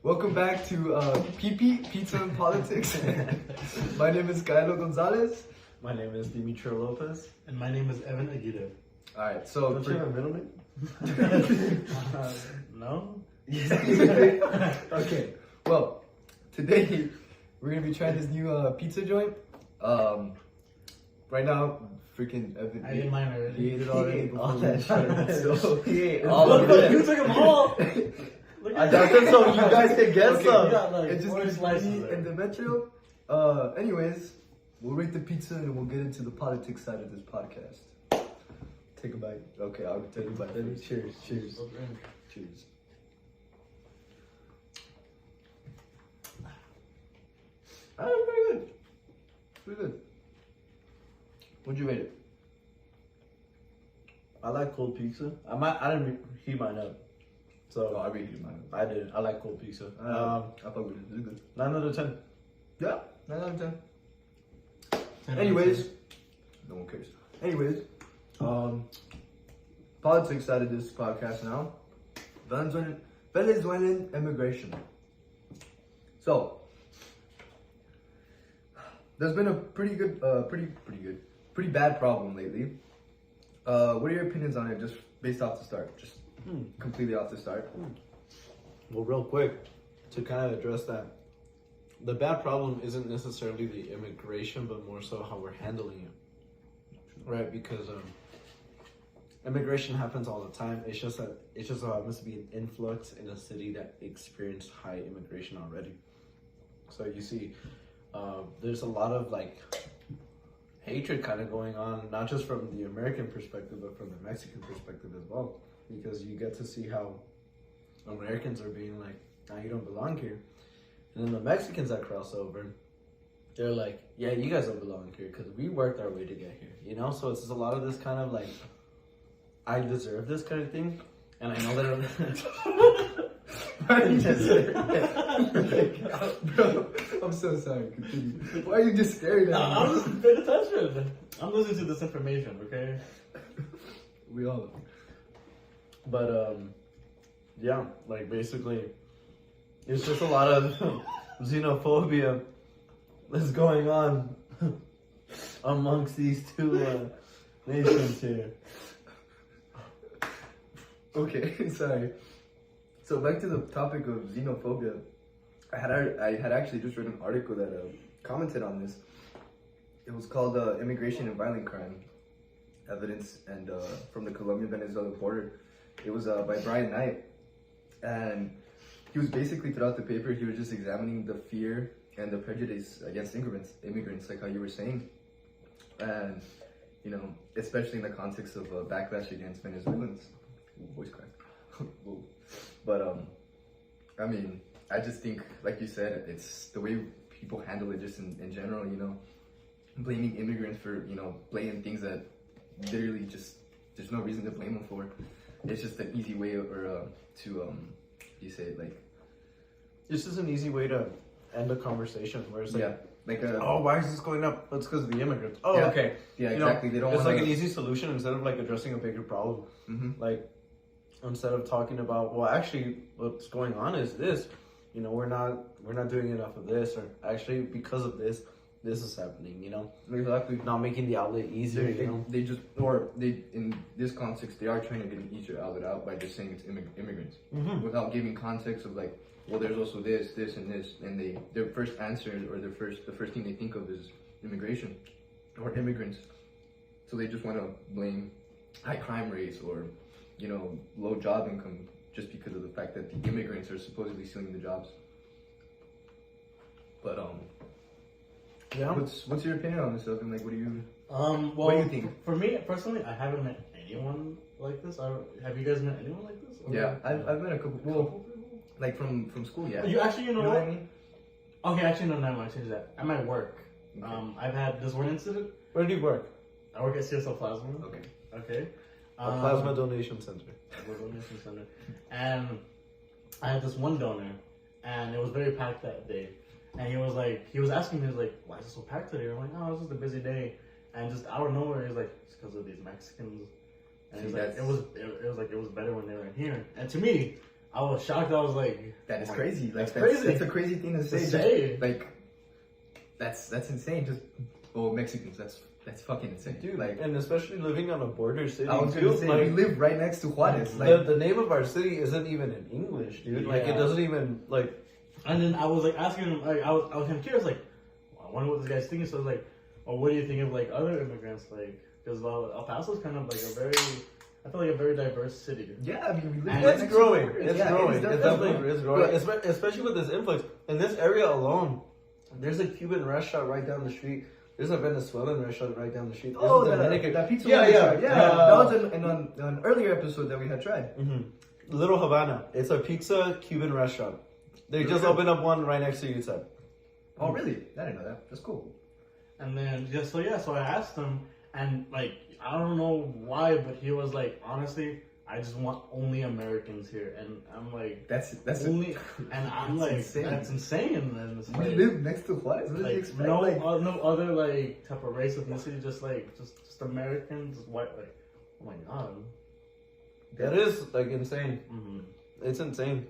Welcome back to PP, Pizza and Politics. My name is Kylo Gonzalez. My name is Dimitri Lopez. And my name is Evan Aguirre. Alright, so... Don't you have a middle name? No? Okay, well, today we're going to be trying this new pizza joint. Right now, freaking Evan... I ate mine already. He ate it already before all we that started. shit. So, He ate all of Look, it. you took them all! Look I at got them so you guys can guess Okay, some. You got like it's just 4 gonna slices be me there. and Demetrio. Anyways, we'll rate the pizza and we'll get into the politics side of this podcast. Take a bite. Okay, I'll take a bite. Cheers, cheers. Cheers. Pretty good. Pretty good. What'd you rate it? I like cold pizza. I didn't heat mine up. Oh, So I rated mine. I did. I like cold pizza. I fuck with it. It's good. 9 out of 10. Yeah, 9 out of 10. 10 Anyways, no one cares. Anyways, politics side of this podcast now. Venezuelan immigration. So, there's been a pretty bad problem lately. What are your opinions on it, just based off the start? Just completely off the start. Well, real quick, to kind of address that, the bad problem isn't necessarily the immigration, but more so how we're handling it, right? Because immigration happens all the time. It just so happens to be an influx in a city that experienced high immigration already. So you see, there's a lot of like hatred kind of going on, not just from the American perspective, but from the Mexican perspective as well. Because you get to see how Americans are being like, "Nah, you don't belong here," and then the Mexicans that cross over, they're like, "Yeah, you guys don't belong here because we worked our way to get here," you know. So it's just a lot of this kind of like, "I deserve this" kind of thing, and I know that. Bro, I'm so sorry. Continue. Why are you just staring at me? I'm just paying attention. I'm listening to this information, okay? We all. But yeah, like basically, it's just a lot of xenophobia that's going on amongst these two nations here. Okay, sorry. So back to the topic of xenophobia. I had actually just read an article that commented on this. It was called "Immigration and Violent Crime: Evidence," and from the Colombia-Venezuela border. It was by Brian Knight, and he was basically throughout the paper he was just examining the fear and the prejudice against immigrants, like how you were saying, and you know, especially in the context of backlash against Venezuelans. Ooh, voice crack. Whoa. But I mean, I just think, like you said, it's the way people handle it just in general, you know, blaming immigrants for, you know, blatant things that literally just, there's no reason to blame them for. It's just an easy way you say it, like... It's just an easy way to end a conversation where it's like, yeah, like oh, why is this going up? That's because of the immigrants. Oh, yeah, okay. Yeah, You know, exactly. They don't it's wanna... like an easy solution instead of like addressing a bigger problem. Mm-hmm. Like, instead of talking about, well, actually, what's going on is this. You know, we're not doing enough of this, or actually because of this is happening. You know, Exactly. not making the outlet easier. You know, They in this context, they are trying to get an easier outlet out by just saying it's immigrants, without giving context of like, well, there's also this, and this, and their first answer or the first thing they think of is immigration or immigrants. So they just want to blame high crime rates or, you know, low job income just because of the fact that the immigrants are supposedly stealing the jobs. But yeah. what's your opinion on this stuff? And like, what do you? Well, What do you think? For me, personally, I haven't met anyone like this. Have you guys met anyone like this? Or- Yeah, I've met a couple. Well, like from school, yeah. You actually, you know what what? I mean? Okay, actually, no, never mind. Change that. At my work, Okay. I've had this one incident. Where do you work? I work at CSL Plasma. Okay. Okay. A plasma donation center. Donation center. And I had this one donor, and it was very packed that day. And he was asking me, he was like, why is it so packed today? I'm like, oh, it's just a busy day. And just out of nowhere, he's like, it's because of these Mexicans. And See, he's like, that's- it was better when they were in here. And to me, I was shocked. I was like, That is oh my- crazy. Like that's crazy. That's a crazy thing to say. To Just, say. like that's insane. Just Mexicans. That's fucking insane, Dude, Like and especially living on a border city. I was too, gonna say, like, we live right next to Juarez. Like the name of our city isn't even in English, dude. Like, it Yeah. doesn't even, like, And then I was like asking him, like, I was kind of curious, like, I wonder what this guy's thinking. So I was like, well, what do you think of like other immigrants? Like, because El Paso's kind of like I feel like a very diverse city. yeah, I mean we live And right it's next to growing. Juarez. It's Yeah, growing. it is It's definitely definitely growing. But- Especially with this influx. In this area alone, there's a Cuban restaurant right down the street. There's a Venezuelan restaurant right down the street. There's Oh, a that Dominican. pizza. Yeah, we yeah. tried. That was an earlier episode that we had tried. Little Havana. It's a pizza Cuban restaurant. They just Really? opened up one right next to you, said. Oh, really? I didn't know that. That's cool. And then so I asked him, and like I don't know why, but he was like, honestly, I just want only Americans here, and I'm like, That's only, and I'm that's like, insane. that's insane. And it's We like, live next to Juarez. What do you like expect? no, Like, no other like type of race ethnicity, just Americans, just white. Like, oh my god. That is, like, insane. Mm-hmm. It's insane.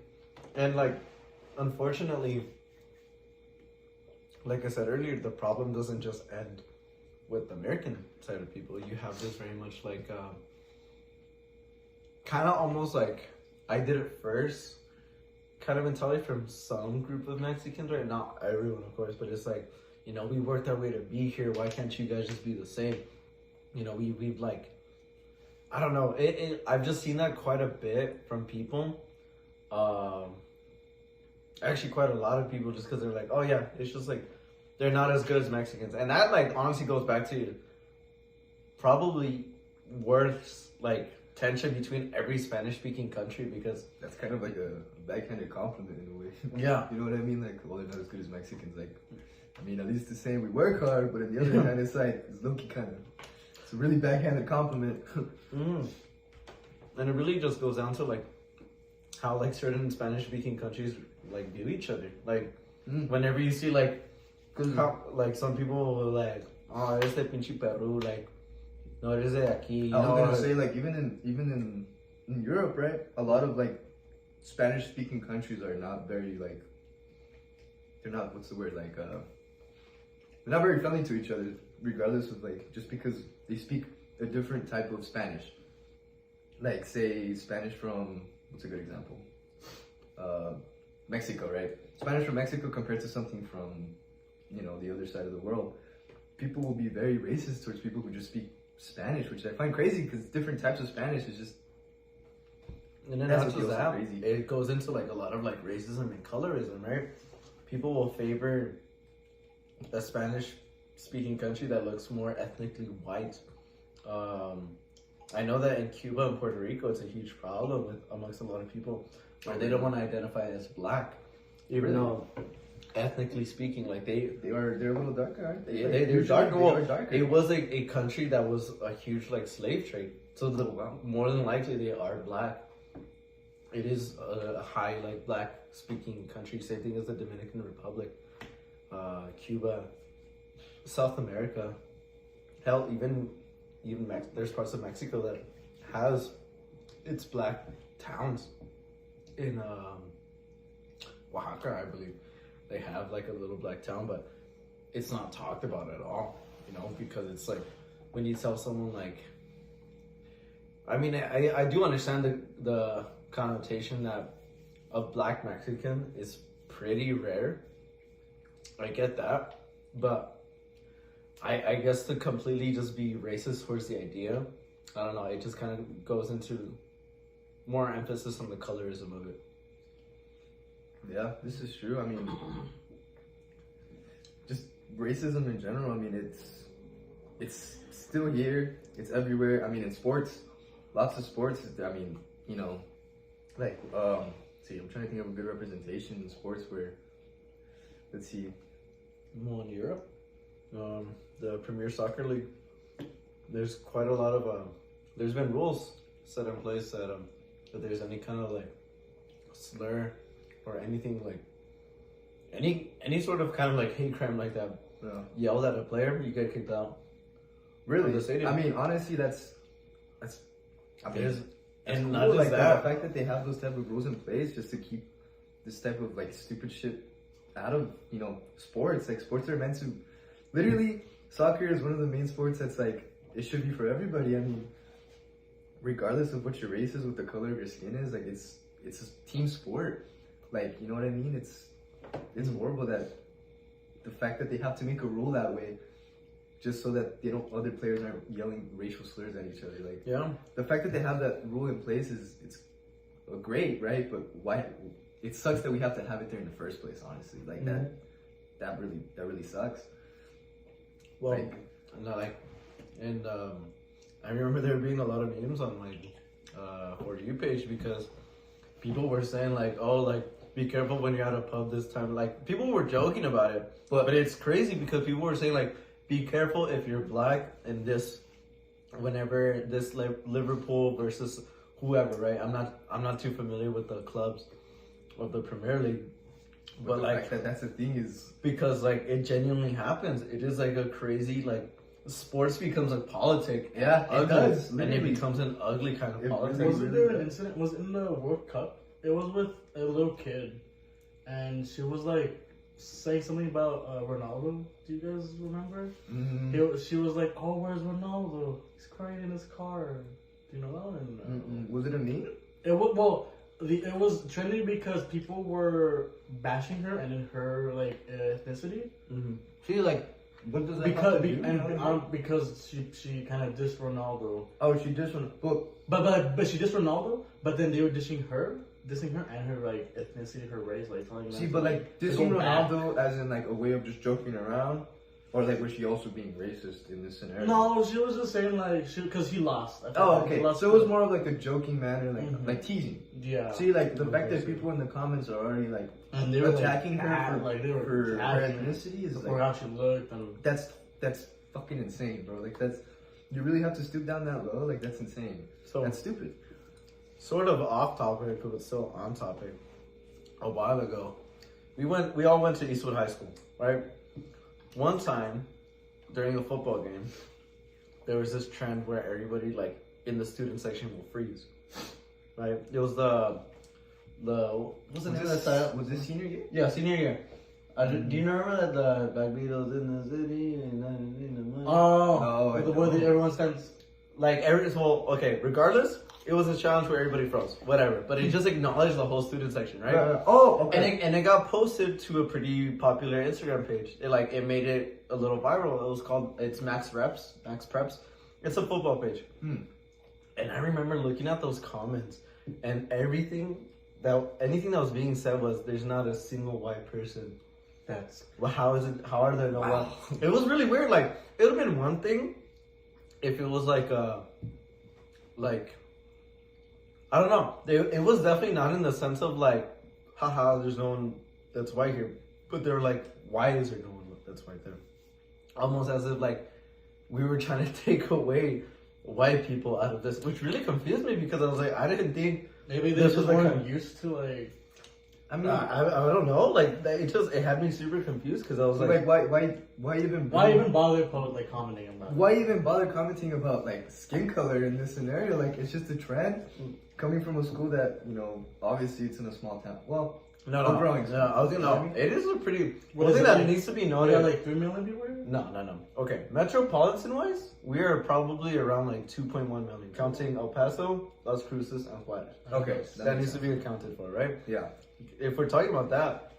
And, like, unfortunately, like I said earlier, the problem doesn't just end with the American side of people. You have this very much like, kind of almost like, I did it first kind of mentality from some group of Mexicans, right? Not everyone, of course, but it's like, you know, we worked our way to be here. Why can't you guys just be the same? You know, we've like, I don't know. I've just seen that quite a bit from people. Actually, quite a lot of people, just because they're like, oh yeah, it's just like they're not as good as Mexicans, and that like honestly goes back to probably worse like tension between every Spanish-speaking country because that's kind of like a backhanded compliment in a way. Yeah. You know what I mean? Like, well, they're not as good as Mexicans. Like, I mean, at least the same. We work hard, but on the other hand, it's like it's low-key kind of. It's a really backhanded compliment. and it really just goes down to like how like certain Spanish-speaking countries like view each other. Like whenever you see like how, like some people will like, oh, este pinche Peru, like no eres de aquí. You I was know, gonna like- say, like, even in Europe, right? A lot of like Spanish-speaking countries are not very like. They're not, what's the word, like they're not very friendly to each other, regardless of like, just because they speak a different type of Spanish. Like, say Spanish from, what's a good example? Mexico, right? Spanish from Mexico compared to something from, you know, the other side of the world. People will be very racist towards people who just speak Spanish, which I find crazy because different types of Spanish is just. And then That's not what just feels that, crazy. it goes into like a lot of like racism and colorism, right? People will favor a Spanish-speaking country that looks more ethnically white. I know that in Cuba and Puerto Rico, it's a huge problem amongst a lot of people where they don't want to identify as black, even Really? though ethnically speaking, like they're They're a little darker, aren't they? they're Usually darker. they Well, are darker. it was a country that was a huge like slave trade, so more than likely they are black. It is a high like black speaking country. Same thing as the Dominican Republic, Cuba, South America. Hell, even there's parts of Mexico that has its black towns. In Oaxaca, I believe, they have like a little black town, but it's not talked about at all. You know, because it's like when you tell someone like, I mean, I do understand the connotation that a black Mexican is pretty rare. I get that, but I guess to completely just be racist towards the idea, I don't know. It just kind of goes into more emphasis on the colorism of it. Yeah, this is true. I mean, just racism in general. I mean, it's still here. It's everywhere. I mean, in sports, lots of sports. I mean, you know, like see, I'm trying to think of a good representation in sports where, let's see, Well, in Europe, the Premier Soccer League, there's quite a lot of there's been rules set in place that if there's any kind of like slur or anything like any sort of kind of like hate crime like that yelled at a player, you get kicked out. really. Of the stadium. I mean, honestly, that's. I mean, That's And cool, not just like that. the fact that they have those type of rules in place just to keep this type of like stupid shit out of sports. Like sports are meant to literally soccer is one of the main sports that's like it should be for everybody. I mean, regardless of what your race is, what the color of your skin is, like it's a team sport. Like, you know what I mean? It's horrible that the fact that they have to make a rule that way just so that other players aren't yelling racial slurs at each other. Like, Yeah. the fact that they have that rule in place it's great, right? But why? It sucks that we have to have it there in the first place. Honestly, like that really sucks. Well, Like- I remember there being a lot of memes on my For You page because people were saying like, oh, like be careful when you're at a pub this time. Like people were joking about it, but it's crazy because people were saying like, be careful if you're black in this, whenever this Liverpool versus whoever, right? I'm not too familiar with the clubs of the Premier League, but the like fact that's the thing is because like it genuinely happens. It is like a crazy like sports becomes a politic. Yeah, it ugly, does, and it literally. becomes an ugly kind of It politics. really- Wasn't there an incident? Was it in the World Cup? It was with a little kid, and she was like saying something about Ronaldo. Do you guys remember? She was like, "Oh, where's Ronaldo? He's crying in his car." Do you know that one? Was it a meme? It was trending because people were bashing her and in her like ethnicity She like what does that have to do? because she kind of dissed Ronaldo. Oh, she just went book. But she dissed Ronaldo. But then they were dissing her and her like ethnicity, her race, like telling them. See, but like to dissing go back. Ronaldo as in like a way of just joking around, or like was she also being racist in this scenario? No, she was just saying like because he lost. I feel Oh, like he okay. lost So it was more of like a joking manner, like Mhm. like teasing. Yeah. See, like the fact that people in the comments are already like And they were attacking like, her for, like they were for her attacking her ethnicity is for like how she looked and that's fucking insane, bro. Like that's you really have to stoop down that low. Like that's insane. So That's stupid. sort of off topic, but still on topic. A while ago, we all went to Eastwood High School, right? One time during a football game, there was this trend where everybody like in the student section will freeze, right? It was the what's the name of that style? Was this senior year? Yeah, senior year. Do you remember that the Black Beatles in the city and in the money? Oh, I where know. everyone stands. Like okay. Regardless, it was a challenge where everybody froze, whatever. But it just acknowledged the whole student section, right? Oh, okay. And it got posted to a pretty popular Instagram page. It made it a little viral. It was called Max Preps. It's a football page. And I remember looking at those comments, and anything that was being said was, "There's not a single white person." That's Well, how are there no white? It was really weird. Like it would have been one thing if it was like I don't know. It was definitely not in the sense of like, haha, there's no one that's white here. But they were like, why is there no one that's white there? Almost as if like we were trying to take away white people out of this, which really confused me because I was like, I didn't think maybe they this just was like weren't used to like. I mean, I don't know. Like it had me super confused because I was like why even Bother like commenting on that? why even bother commenting about like skin color in this scenario? Like it's just a trend coming from a school that obviously it's in a small town. Well, No, I'm growing. No, I was gonna. You know what I mean? It is a pretty. What One is thing it that like? needs to be We noted. got like 3 million people here. No. Okay, metropolitan wise, we are probably around like 2.1 million, counting El Paso, Las Cruces, and Juarez. Okay, That needs to be accounted for, right? Yeah. If we're talking about that,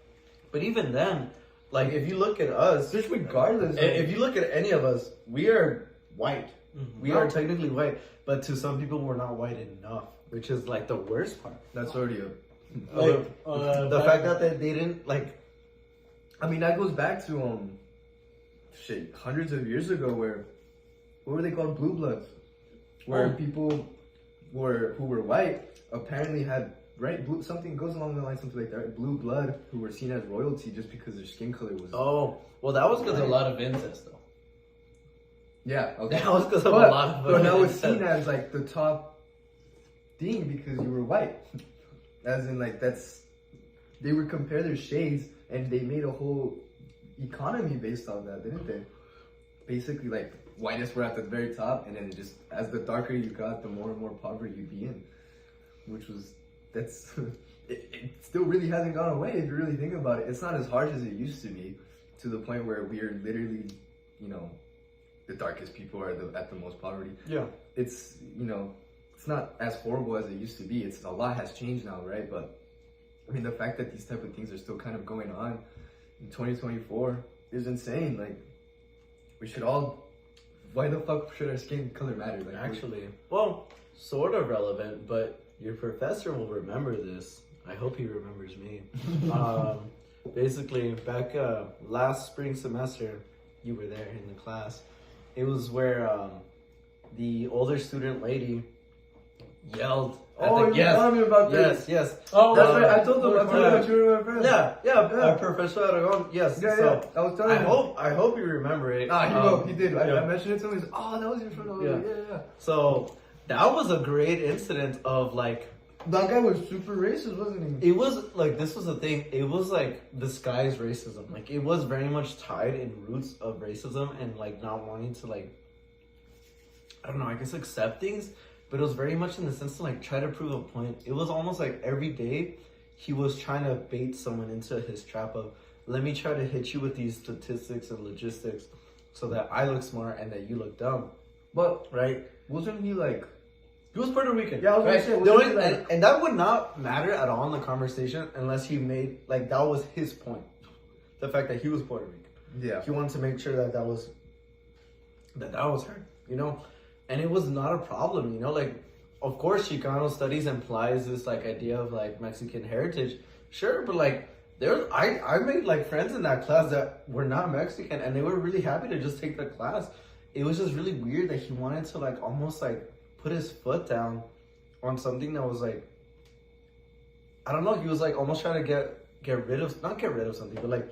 but even then, like if you look at us, Just regardless. if you look at any of us, we are white. Mhm. We are technically white, but to some people, we're not white enough, which is like the worst part. that's already a. Like The fact that they didn't like. I mean, that goes back to hundreds of years ago, where what were they called, blue bloods, where people who were white apparently had something goes along the line, something like that, blue blood, who were seen as royalty just because their skin color was. Oh, well, that was because of a lot of incest, though. Yeah, okay. That was because of But, a lot of. but that was seen as like the top thing because you were white, as in like they would compare their shades and they made a whole economy based on that, didn't they? Basically, like whitest were at the very top, and then it just as the darker you got, the more and more poverty you'd be in. which was that's it still really hasn't gone away if you really think about it. It's not as harsh as it used to be, to the point where we are literally, you know, the darkest people are at the most poverty. Yeah. It's, you know, it's not as horrible as it used to be. It's a lot has changed now, right? But I mean, the fact that these type of things are still kind of going on in 2024 is insane. Like, we should all. Why the fuck should our skin color matter? Like, Actually, well, sort of relevant, but your professor will remember this. I hope he remembers me. Basically, back last spring semester, you were there in the class. It was where the older student lady yelled. oh, you told me about this. Yes. Oh, That's right. I told them. I told yeah. that you were my friend. Yeah. Professor Aragon. Yes. Yeah, so, yeah. I was telling him. I hope you remember it. Ah, he will. He did. yeah. I mentioned it to him. He's like, oh, that was your friend. I was like, yeah. So that was a great incident of like. That guy was super racist, wasn't he? It was like, this was the thing. It was like disguised racism. Like, it was very much tied in roots of racism and like not wanting to like, I don't know, I guess accept things. But it was very much in the sense to like try to prove a point. It was almost like every day he was trying to bait someone into his trap of, let me try to hit you with these statistics and logistics so that I look smart and that you look dumb. But Right? wasn't he like? He was Puerto Rican. Yeah, I was gonna right? say, The wasn't only- he like- and that would not matter at all in the conversation unless he made, like, that was his point. The fact that he was Puerto Rican. Yeah. He wanted to make sure that was her, you know? And it was not a problem, you know? Like, of course, Chicano studies implies this, like, idea of, like, Mexican heritage. Sure, but, like, I made, like, friends in that class that were not Mexican, and they were really happy to just take the class. It was just really weird that he wanted to, like, almost, like, put his foot down on something that was, like, I don't know, he was, like, almost trying to not get rid of something, but, like,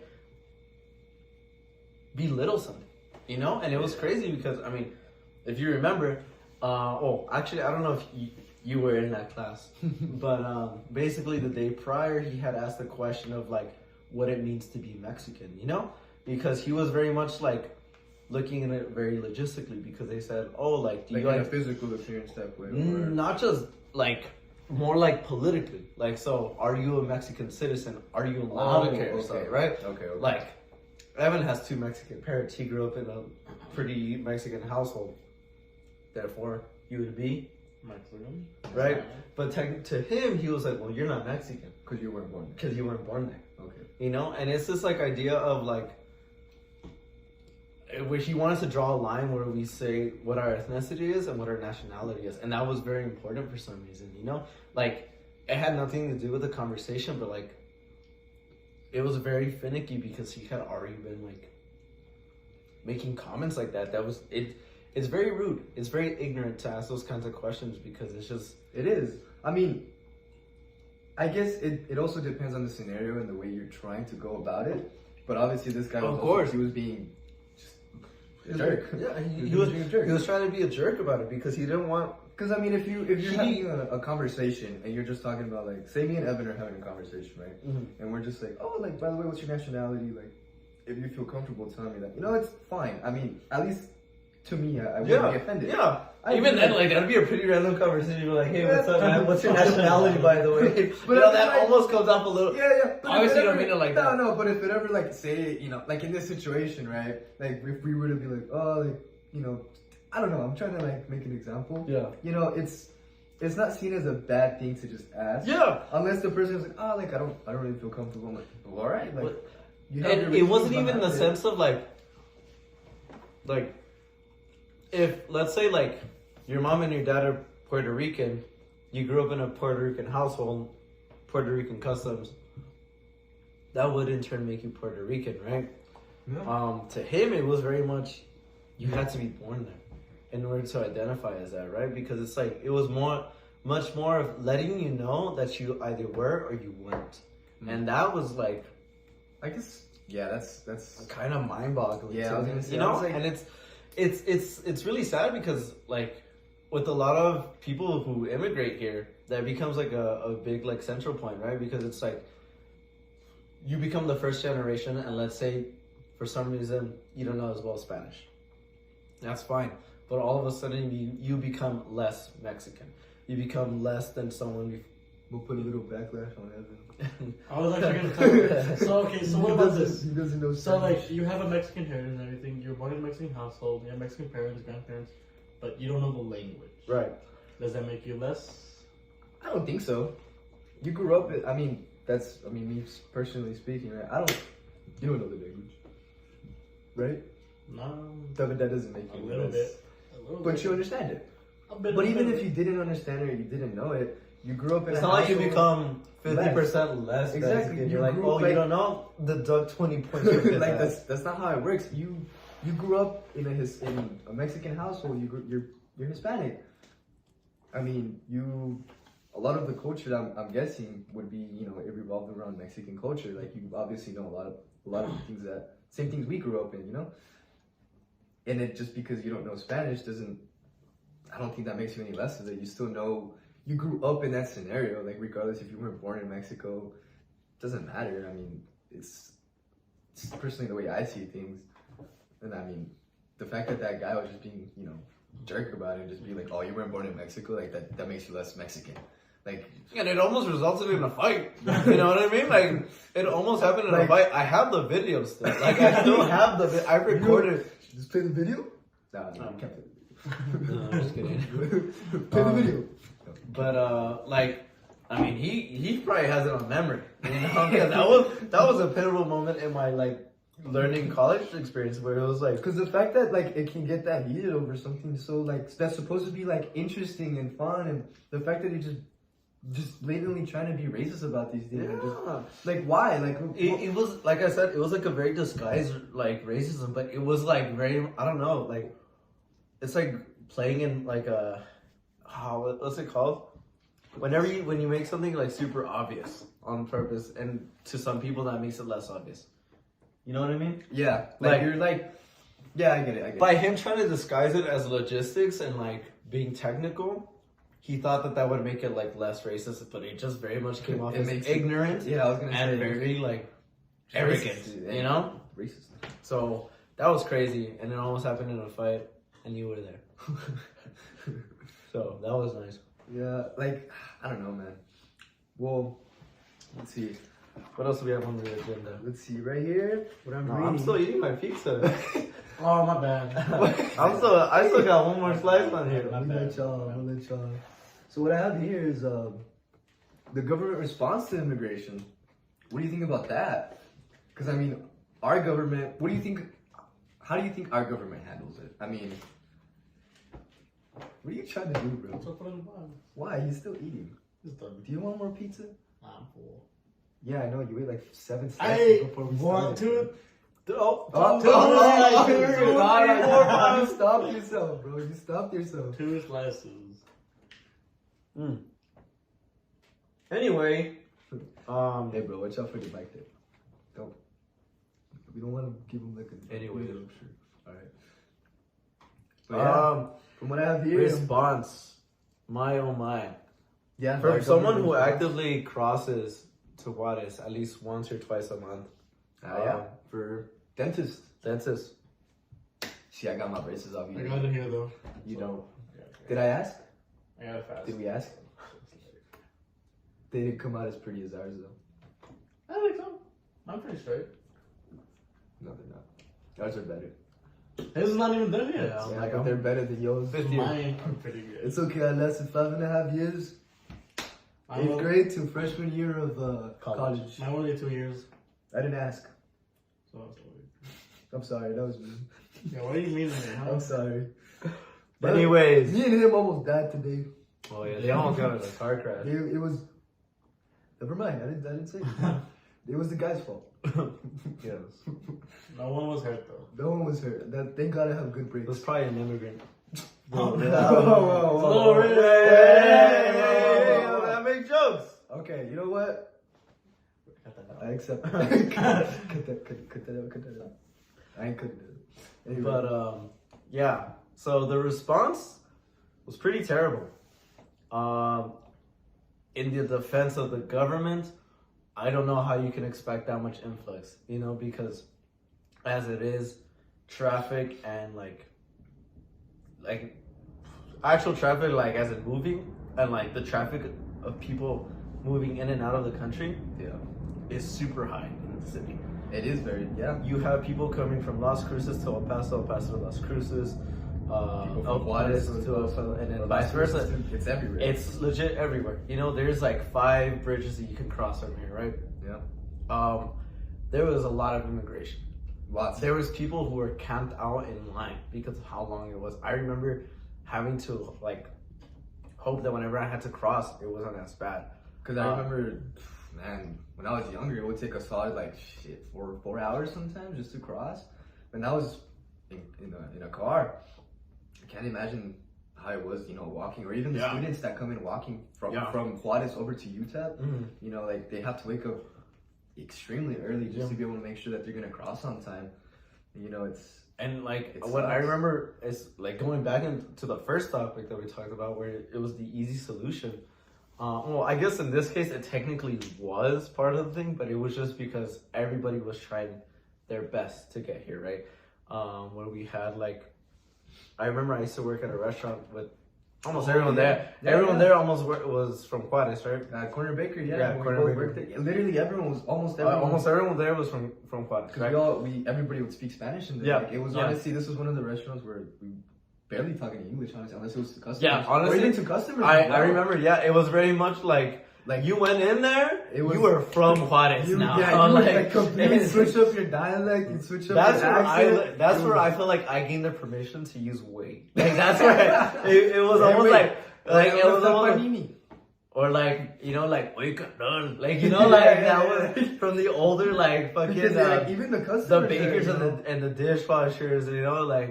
belittle something, you know? And it was crazy because, I mean, if you remember, actually, I don't know if you were in that class, but basically the day prior, he had asked the question of, like, what it means to be Mexican, you know? Because he was very much, like, looking at it very logistically, because they said, oh, like, do Like you in like... a physical appearance type way. Or... Not just, like, more like politically. Like, so, are you a Mexican citizen? Are you allowed to carry stuff, right? Okay. Like, Evan has 2 Mexican parents. He grew up in a pretty Mexican household. Therefore, you would be, Mexican. right? But to him, he was like, well, you're not Mexican. Because you weren't born there. Because you weren't born there. Okay. You know? And it's this, like, idea of, like, where he wanted to draw a line where we say what our ethnicity is and what our nationality is. And that was very important for some reason, you know? Like, it had nothing to do with the conversation, but, like, it was very finicky because he had already been, like, making comments like that. That was, it's very rude. It's very ignorant to ask those kinds of questions because it's just... It is. I mean, I guess it also depends on the scenario and the way you're trying to go about it. But obviously this guy was Of course. he was being just a jerk. Yeah, he was was being a jerk. He was trying to be a jerk about it because he didn't want... Because I mean, if you're having a conversation and you're just talking about, like, say me and Evan are having a conversation, right? Mm-hmm. And we're just like, oh, like, by the way, what's your nationality? Like, if you feel comfortable telling me that, you know, it's fine. I mean, at least to me, I wouldn't be offended. Yeah. I Even do then, that. like, that'd be a pretty random conversation. You're like, hey, Yeah. what's up, man? What's your nationality, by the way? But You know, I'm that like- almost comes off a little... Yeah. But Obviously, if you don't mean it like that. No, but if it ever, like, say, you know, like in this situation, right? Like, if we were to be like, oh, like, you know, I don't know, I'm trying to, like, make an example. Yeah. You know, it's not seen as a bad thing to just ask. Yeah. Unless the person is like, oh, like, I don't really feel comfortable. I'm like, well, all right. Like, But- you have And your it wasn't reasons even the behind it. sense of, like, if, let's say, like, your mom and your dad are Puerto Rican, you grew up in a Puerto Rican household, Puerto Rican customs, that would in turn make you Puerto Rican, right? Yeah. To him, it was very much, you had to be born there in order to identify as that, right? Because it's like, it was much more of letting you know that you either were or you weren't. And that was like, I guess, yeah, that's kind of mind-boggling. Yeah, to I was me, gonna say, you I know, was like- and it's really sad because, like, with a lot of people who immigrate here, that becomes like a big, like, central point, right? Because it's like you become the first generation, and let's say for some reason you don't know as well Spanish. That's fine, but all of a sudden you become less Mexican. you become less than someone. We'll put a little backlash on Evan. I was actually gonna tell you. So okay, so what about this? He doesn't know. So like you have a Mexican heritage and everything. You're born in a Mexican household. You have Mexican parents, grandparents, but you don't know the language. Right. Does that make you less? I don't think so. You grew up. I mean, me personally speaking, right? You don't know the language, right? No. That doesn't make A you little less. bit. A little But bit. you understand it. A bit. But a even bit. if you didn't understand it or you didn't know it, you grew up in It's a not like you household- become 50% less. Exactly. Mexican. You You're like, grew oh, up you like- don't know? Deduct 20 points. of his like ass. that's not how it works. You grew up in a Mexican household. You're Hispanic. I mean, a lot of the culture that I'm guessing would be, it revolved around Mexican culture. Like you obviously know a lot of things same things we grew up in, And it just because you don't know Spanish I don't think that makes you any less of it. You still know you grew up in that scenario. Like regardless if you weren't born in Mexico, doesn't matter. I mean, it's personally the way I see things. And I mean, the fact that guy was just being, jerk about it and just be like, oh, you weren't born in Mexico, like that makes you less Mexican. Like, And it almost resulted in a fight. You know what I mean? Like, it almost happened in a Like- fight. I have the video still. Like, I still have I recorded. just play the video? Nah, No. you can't play No, I'm just kidding. the video. Play the video. But, I mean, he probably has it on memory. You know? 'Cause that was a pivotal moment in my, learning college experience where it was like, Because the fact that it can get that heated over something so that's supposed to be interesting and fun, and the fact that he just blatantly trying to be racist about these things. And just, why? It was, like I said, it was a very disguised racism, but it was very, I don't know, it's like playing in what's it called? When you make something super obvious on purpose, and to some people that makes it less obvious. You know what I mean? yeah, you're yeah, I get it. By him trying to disguise it as logistics and being technical, he thought that would make it less racist, but it just very much came off It as makes it- ignorant Yeah, I was gonna and say very arrogant. Racist, You know? racist. So that was crazy, and it almost happened in a fight, and you were there. So that was nice. Yeah, I don't know, man. Well, let's see. What else do we have on the agenda? Let's see right here. What I'm No, reading. I'm still eating my pizza. Oh my bad. I still got one more slice on here. We'll let y'all. So what I have here is the government response to immigration. What do you think about that? Because I mean, our government. What do you think? How do you think our government handles it? I mean, what are you trying to do, bro? So put it in the bottom. Why? He's still eating. It's done. Do you want more pizza? I'm full. Yeah, I know. You ate 7 I slices ate before we 1, started. 2. You stopped yourself, bro. You stopped yourself. 2 slices. Anyway, Hey, bro, watch out for the bike there. Don't. We don't want to give him a. Anyway. Sure. All right. But yeah, from what I have here, response. My oh my. yeah, For our someone government who response. actively crosses to Juarez at least once or twice a month, yeah, for dentist. dentist. See, I got my braces off. I got it here though. You don't. Yeah, okay. Did I ask? I got it fast. Did we ask? They didn't come out as pretty as ours though. I think so. I'm pretty straight. No, they're not. Ours are better. His is not even done yet. Yeah. Yeah, like, but they're better than yours. Fifth year. Mine are pretty good. It's okay. I lasted 5.5 years. Mine 8th was- grade to freshman year of college. Mine only 2 years. I didn't ask. So that's weird. I'm sorry. That was me. Yeah, what do you mean to me? Huh? I'm sorry. Anyways. Me and him almost died today. Oh yeah, they almost got in a car crash. It was. Never mind. I didn't say it. It was the guy's fault. Yes. No one was hurt though. No one was hurt. They gotta have good It brakes. was probably an immigrant. Oh, Whoa. Hey, I make jokes. Okay, you know what? Cut that out. I accept. cut that out. I ain't cutting it. Anyway. But yeah. So the response was pretty terrible. In the defense of the government, I don't know how you can expect that much influx, because as it is, traffic and like actual traffic, as in moving, and like the traffic of people moving in and out of the country Yeah. is super high in the city. It is very, yeah. You have people coming from Las Cruces to El Paso, El Paso to Las Cruces, People El from Juarez Juarez to to El Paso, and then Or vice versa. It's everywhere. It's legit everywhere. You know, there's like 5 bridges that you can cross from here, right? yeah. There was a lot of immigration. Lots. There was people who were camped out in line because of how long it was. I remember having to like hope that whenever I had to cross, it wasn't as bad. Because I remember, man, when I was younger, it would take a solid like shit 4 hours sometimes just to cross. And that was in a car. I can't imagine how it was, walking, or even the students that come in walking from Juarez over to UTEP. Mm-hmm. Like they have to wake up extremely early just to be able to make sure that they're gonna cross on time. It's And like It what I sucks. remember is like going back into the first topic that we talked about, where it was the easy solution. Well, I guess in this case it technically was part of the thing, but it was just because everybody was trying their best to get here, right? Where we had like, I remember I used to work at a restaurant with almost everyone there. Everyone there almost was from Juarez, right? Corner Bakery, Yeah, when we Corner both Bakery. worked there, literally everyone was Almost everyone there was from Juarez, because right? everybody would speak Spanish, and Yeah, it was yeah. honestly, this was one of the restaurants where we barely talk any English, honestly, unless it was to customers. Yeah, honestly, or even to customers. I as well. remember, it was very much like you went in there, It was- you were from Juarez now. you like completely switch up your dialect, you switch up That's your where accent. that's where I feel like I gained the permission to use wait. Like that's where it was almost wait. like it was almost like, Panini. or like like wake up, done. Like like that was from the older like fucking Because like, even the customers, the bakers there, and the dishwashers,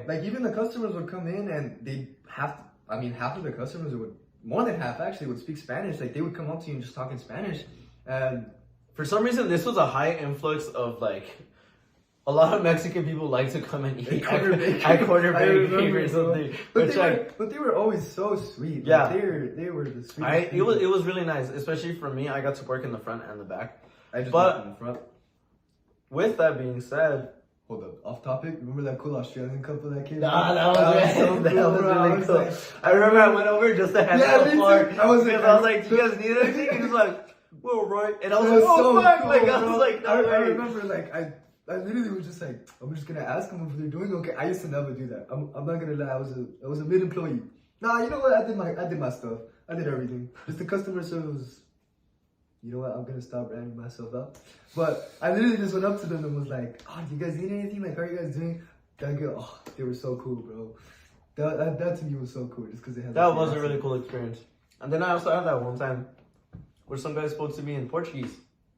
like even the customers would come in and they have to, half of the customers would, more than half actually, would speak Spanish. Like they would come up to you and just talk in Spanish. And for some reason this was a high influx of like a lot of Mexican people like to come and eat at Corner I Bakery remember, or bro. something. Which But they were always so sweet. Yeah. Like, they were the sweetest. it people. was really nice, especially for me. I got to work in the front and the back. I just but- walked in the front. With that being said, Hold up, off topic. Remember that cool Australian couple that came? nah, that was that was really cool. like, I remember I went over just to hand out me the floor. too. I was like, do you guys need anything? He was like, well, right. And I was It like, was oh, so fuck. cool, Like, I bro. was like, no I way. remember, like, I literally was just like, I'm just gonna ask them if they're doing okay. I used to never do that. I'm not gonna lie. I was a mid employee. Nah, you know what? I did my stuff. I did everything. Just the customer service. You know what? I'm gonna stop branding myself up. But I literally just went up to them and was like, "Oh, do you guys need anything? Like, how are you guys doing?" That girl, they were so cool, bro. That to me was so cool, just because they had That like, was a the really accent. cool experience. And then I also had that one time where some guy spoke to me in Portuguese.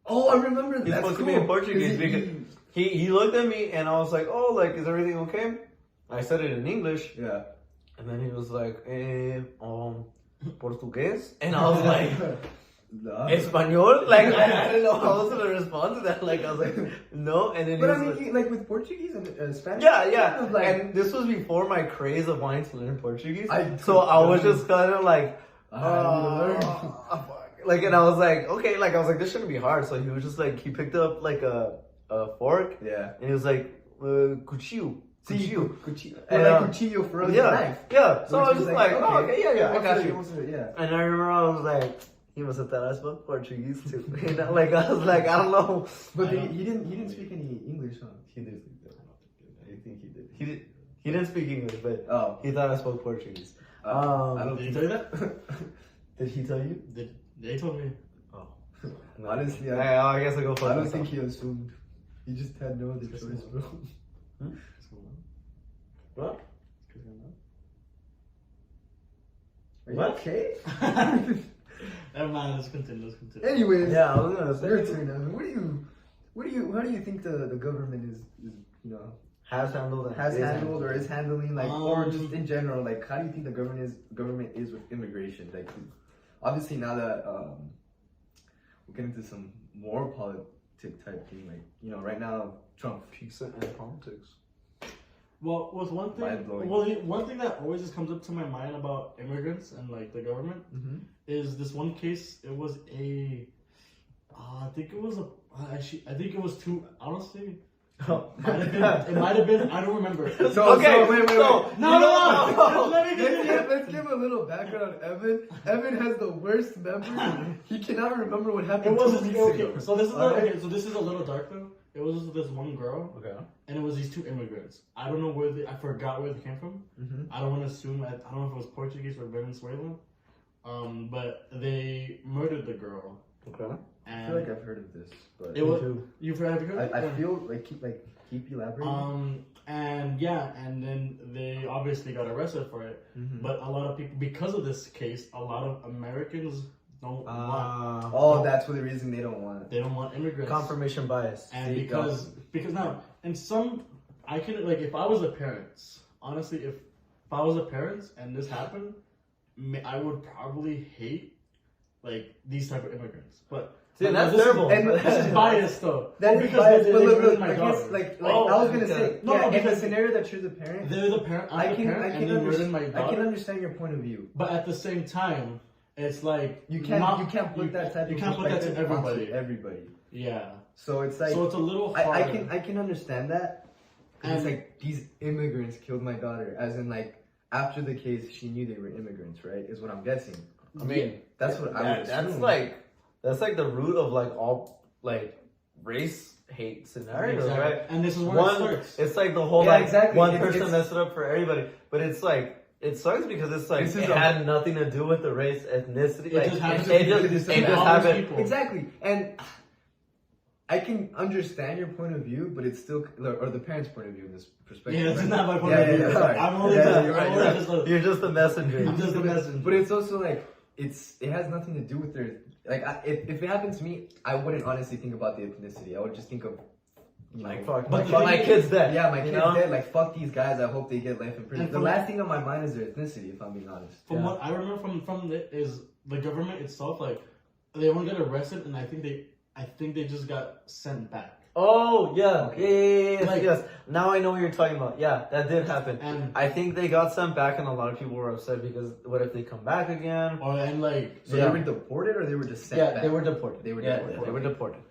Oh, I remember that. He That's spoke to cool. me in Portuguese 'Cause because he looked at me and I was like, oh, like, is everything okay? I said it in English. yeah. And then he was like, Portuguese? And I was like, Nah. Espanol? Like, I didn't know how I was going to respond to that. Like, I was like, no. And then But he I was mean, like, like with Portuguese and Spanish. yeah. kind of like, And this was before my craze of wanting to learn Portuguese. So I was just kind of like, fuck. like, and I was like, okay, like, I was like, this shouldn't be hard. So he was just like, he picked up like a fork Yeah. and he was like, cuchillo. Cuchillo. And, Like cuchillo for us, Yeah, knife. yeah. So I was Which just is like, oh, okay, yeah, I got you. Yeah. And I remember I was like, he must have thought I spoke Portuguese too. You know, like I was like, I don't know. But he didn't speak any English, huh? He did speak that. I think he did. He didn't speak English, but Oh. he thought I spoke Portuguese. I don't Did he tell you that? Did he tell you? They told me. Oh, Honestly, I guess I go for I don't myself. think he assumed. He just had no other choice, bro. What? Are you What? okay? Never mind. Let's continue. Anyways, Yeah, I was gonna say. your turn, Evan. How do you think the government is Has handled and has is handled or is handling, like, or Um, just in general, like, how do you think the government is with immigration? Like, obviously now that we're getting into some more politic type thing, like, right now Trump. pizza and politics. Well, with one thing, Mind-blowing. one thing that always just comes up to my mind about immigrants and like the government Mm-hmm. is this one case. It was I think it was two. Honestly, It might have been. I don't remember. So, Okay, so wait. No. Let's give a little background on Evan. Evan has the worst memory. He cannot remember what It happened was 2 weeks okay. ago. So this is Alright? okay. So this is a little dark though. It was just this one girl, Okay. and it was these 2 immigrants. I don't know where I forgot where they came from. Mhm. I don't want to assume. I don't know if it was Portuguese or Venezuelan. But they murdered the girl. Okay. I And feel like I've heard of this, but it was. You've heard of it? I feel like keep elaborating. And yeah, and then they obviously got arrested for it. Mhm. But a lot of people, because of this case, a lot of Americans don't want. Oh, that's for the reason they don't want it. They don't want immigrants. Confirmation bias. And See, because now, in some, I can, like, if I was a parent, honestly, if I was a parent and this happened, I would probably hate, like, these type of immigrants. But See, but that's this terrible. Is, this is biased though. That is because biased, they but look, murdered my I guess, daughter. like Oh, I was gonna say, no, yeah, in the because scenario that you're the parent, they're the parent. I'm the parent, and they murdered my I daughter. can understand your point of view. But at the same time, it's like You can't put that type you of can't put that to perspective onto everybody. everybody. Yeah. So it's like So it's a little hard. I can understand that. 'Cause it's And- like these immigrants killed my daughter, as in like after the case she knew they were immigrants, right? Is what I'm guessing. I mean, That's what I would assume. that's like the root of like all like race hate scenarios, Exactly. right? And this is where it One, starts. it's like the whole Yeah, like exactly. one It's- person it's- messed it up for everybody, but it's like it sucks because it's like This is it a- had nothing to do with the race, ethnicity. It like, just happens it to be just this it just all these happened. people. Exactly, and I can understand your point of view, but it's still, or the parents' point of view in this perspective. Yeah, it's right? not my point Yeah, of view. yeah, sorry. I'm only Yeah, just, you're right, I'm you're only right. just a, You're just the messenger. I'm just a messenger. But it's also like it has nothing to do with their like. If it happened to me, I wouldn't honestly think about the ethnicity. I would just think of Like fuck, But fuck the my thing kid's dead. Yeah, my you kid's know? dead. Like fuck these guys. I hope they get life in prison. And The from- last thing on my mind is their ethnicity. If I'm being honest. From Yeah. what I remember from is the government itself, like they won't get arrested, and I think they just got sent back. Oh yeah, yes, Like- yes. Now I know what you're talking about. Yeah, that did happen. And I think they got sent back, and a lot of people were upset because what if they come back again? or and like So Yeah. they were deported, or they were just sent Yeah, back? they were deported. They were Yeah, deported. they were deported.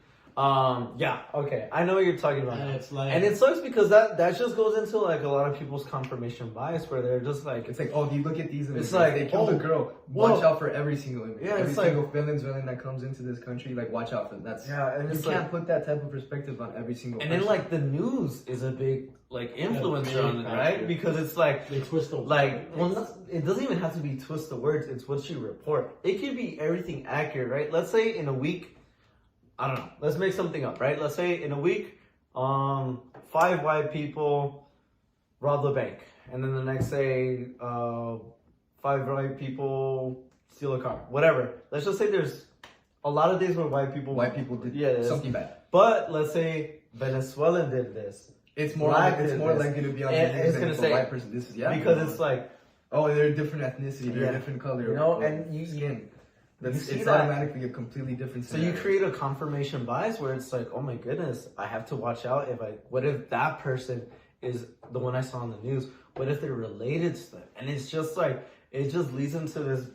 Yeah, okay. I know what you're talking about. and now. it's like And it sucks because that just goes into like a lot of people's confirmation bias where they're just like, It's like, oh, you look at these immigrants. like, They killed oh, a girl. whoa. Watch out for every single immigrant. Yeah, every it's like- single Venezuelan that comes into this country. Like, watch out for them. That's yeah, and you it's can't like, put that type of perspective on every single. and then person. like the news is a big like influencer big on it, factor. right? Because it's like, they twist the it doesn't even have to be twist the words. It's what you report. It could be everything accurate, right? Let's say in a week, I don't know. Let's make something up, right? Let's say in a week, 5 white people rob the bank, and then the next day, 5 white people steal a car. Whatever. Let's just say there's a lot of days where white people did Yeah, something bad. But let's say Venezuelan did this. It's more Black like, it's did more this. likely to be on And the it's news than gonna if a say- white person. This is Because it's like, oh, they're a different ethnicity. They're Yeah. a different color. You know, of and skin. you see It's that. automatically a completely different. So you scenario. create a confirmation bias where it's like, oh my goodness, I have to watch out what if that person is the one I saw on the news? What if they're related to them? And it's just like, it just leads into this